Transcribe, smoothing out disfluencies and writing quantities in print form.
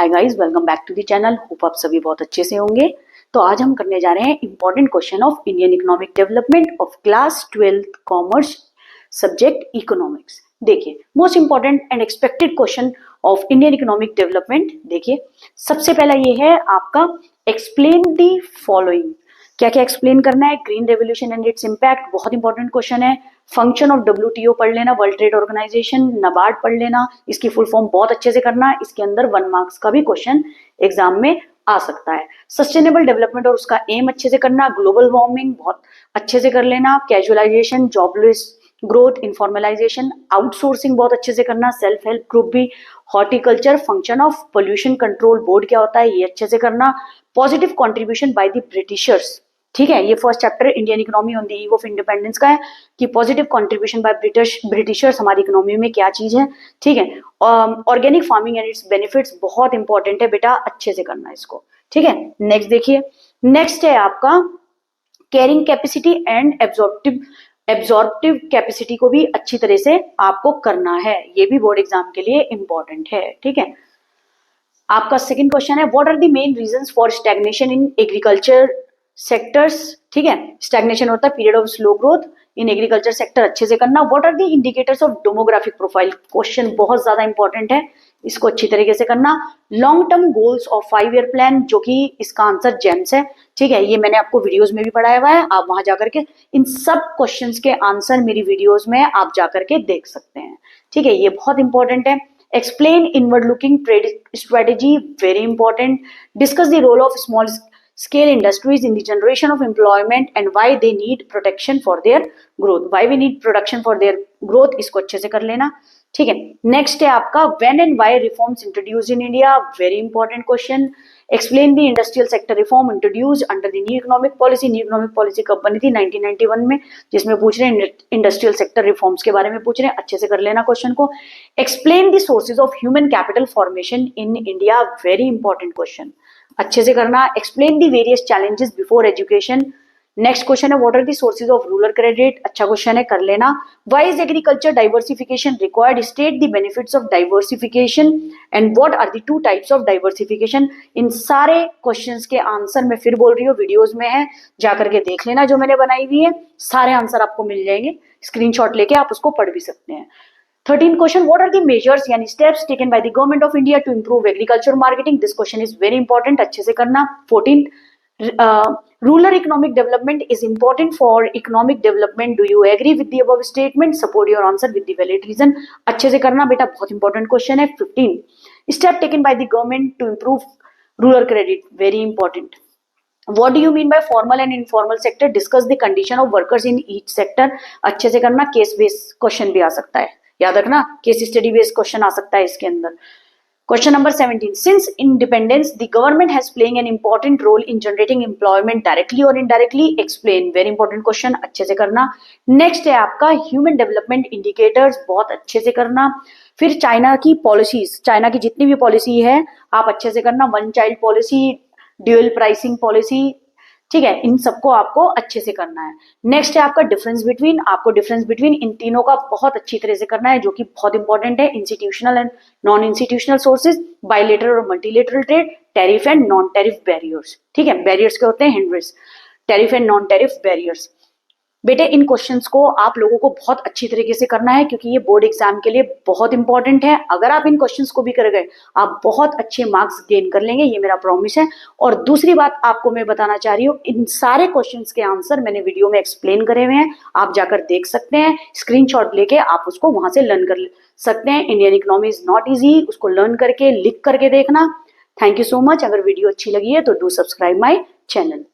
Hi guys, welcome back to the channel. Hope आप सभी बहुत अच्छे से होंगे। तो आज हम करने जा रहे हैं important question of Indian economic development of class 12th commerce subject economics. देखिए, most important and expected question of Indian economic development. देखिए, सबसे पहला ये है आपका एक्सप्लेन द फॉलोइंग। क्या क्या एक्सप्लेन करना है? Green revolution and its impact, बहुत इंपॉर्टेंट क्वेश्चन है। फंक्शन ऑफ WTO पढ़ लेना, वर्ल्ड ट्रेड ऑर्गेनाइजेशन, नाबार्ड पढ़ लेना, इसकी फुल फॉर्म बहुत अच्छे से करना। इसके अंदर 1 मार्क्स का भी क्वेश्चन एग्जाम में आ सकता है। सस्टेनेबल डेवलपमेंट और उसका एम अच्छे से करना। ग्लोबल वार्मिंग बहुत अच्छे से कर लेना। Casualisation, jobless growth, informalisation, outsourcing बहुत अच्छे से करना। सेल्फ हेल्प ग्रुप भी, horticulture, function of pollution control board क्या होता है ये अच्छे से करना। Positive contribution by the Britishers, ठीक है, ये first chapter Indian economy on the eve of independence का है कि पॉजिटिव कंट्रीब्यूशन बाय ब्रिटिशर्स हमारी इकोनॉमी में क्या चीज है, ठीक है। Organic farming and it's benefits बहुत इंपॉर्टेंट है बेटा, अच्छे से करना इसको, ठीक है। नेक्स्ट देखिए, नेक्स्ट है आपका carrying capacity and absorptive capacity को भी अच्छी तरह से आपको करना है, ये भी बोर्ड एग्जाम के लिए इंपॉर्टेंट है, ठीक है। आपका सेकंड क्वेश्चन है what are the main reasons for stagnation in agriculture sectors, ठीक है। स्टैग्नेशन होता है period of slow growth in agriculture sector, अच्छे से करना। What are the indicators of demographic profile, question बहुत ज्यादा इंपॉर्टेंट है, इसको अच्छी तरीके से करना। Long term goals of 5 year plan, जो कि इसका आंसर जेम्स है, ठीक है, ये मैंने आपको वीडियोस में भी पढ़ाया हुआ है, आप वहां जाकर के इन सब क्वेश्चंस के आंसर मेरी वीडियोस में आप जाकर के देख सकते हैं, ठीक है, ये बहुत इंपॉर्टेंट है। Explain inward looking trade strategy, very important. Discuss the role of small scale industries in the generation of employment and why they need protection for their growth, why we need protection for their growth, इसको अच्छे से कर लेना, ठीक है। Next है आपका when and why reforms introduced in India, very important question. Explain the industrial sector reform introduced under the new economic policy. New economic policy कब बनी थी? 1991 में, जिसमें पूछ रहे हैं इंडस्ट्रियल सेक्टर रिफॉर्म्स के बारे में पूछ रहे हैं, अच्छे से कर लेना क्वेश्चन को। Explain the sources of human capital formation in India, very important question, अच्छे से करना। Explain the various challenges before education. Next question है what are the sources of rural credit, अच्छा क्वेश्चन है, कर लेना। Why is agriculture diversification required, state the benefits of diversification and what are the 2 types of diversification. इन सारे questions के answer मैं फिर बोल रही हूँ, वीडियोस में है, जाकर के देख लेना जो मैंने बनाई हुई है, सारे आंसर आपको मिल जाएंगे, स्क्रीनशॉट लेके आप उसको पढ़ भी सकते हैं। 13 question, what are the measures यानी steps taken by the government of India to improve agriculture marketing, this question is very important, अच्छे से करना। 14, rural economic development is important for economic development, do you agree with the above statement, support your answer with the valid reason, अच्छे से करना बेटा, बहुत important question है। 15, step taken by the government to improve rural credit, very important. What do you mean by formal and informal sector, discuss the condition of workers in each sector, अच्छे से करना, case based question भी आ सकता है, याद रखना, case study based question आ सकता है इसके अंदर। Question number 17, since independence the government has playing an important role in generating employment directly और indirectly, explain, very important question, अच्छे से करना। नेक्स्ट है आपका ह्यूमन डेवलपमेंट इंडिकेटर्स, बहुत अच्छे से करना। फिर चाइना की पॉलिसीज, चाइना की जितनी भी पॉलिसी है आप अच्छे से करना, 1 child policy, dual pricing policy, ठीक है, इन सबको आपको अच्छे से करना है। नेक्स्ट है आपका डिफरेंस बिटवीन, आपको डिफरेंस बिटवीन इन तीनों का बहुत अच्छी तरह से करना है, जो कि बहुत इंपॉर्टेंट है। Institutional and non institutional sources, bilateral और multilateral trade, tariff and non tariff barriers, ठीक है, बैरियर्स के होते हैं hindrance, tariff and non tariff barriers. बेटे इन क्वेश्चंस को आप लोगों को बहुत अच्छी तरीके से करना है, क्योंकि ये बोर्ड एग्जाम के लिए बहुत इंपॉर्टेंट है। अगर आप इन क्वेश्चंस को भी कर गए आप बहुत अच्छे मार्क्स गेन कर लेंगे, ये मेरा प्रॉमिस है। और दूसरी बात आपको मैं बताना चाह रही हूँ, इन सारे क्वेश्चंस के आंसर मैंने वीडियो में एक्सप्लेन करे हुए हैं, आप जाकर देख सकते हैं, स्क्रीनशॉट लेके आप उसको वहां से लर्न कर सकते हैं। Indian economy is not easy, उसको लर्न करके लिख करके देखना। Thank you so much. अगर वीडियो अच्छी लगी है तो डू सब्सक्राइब माई चैनल।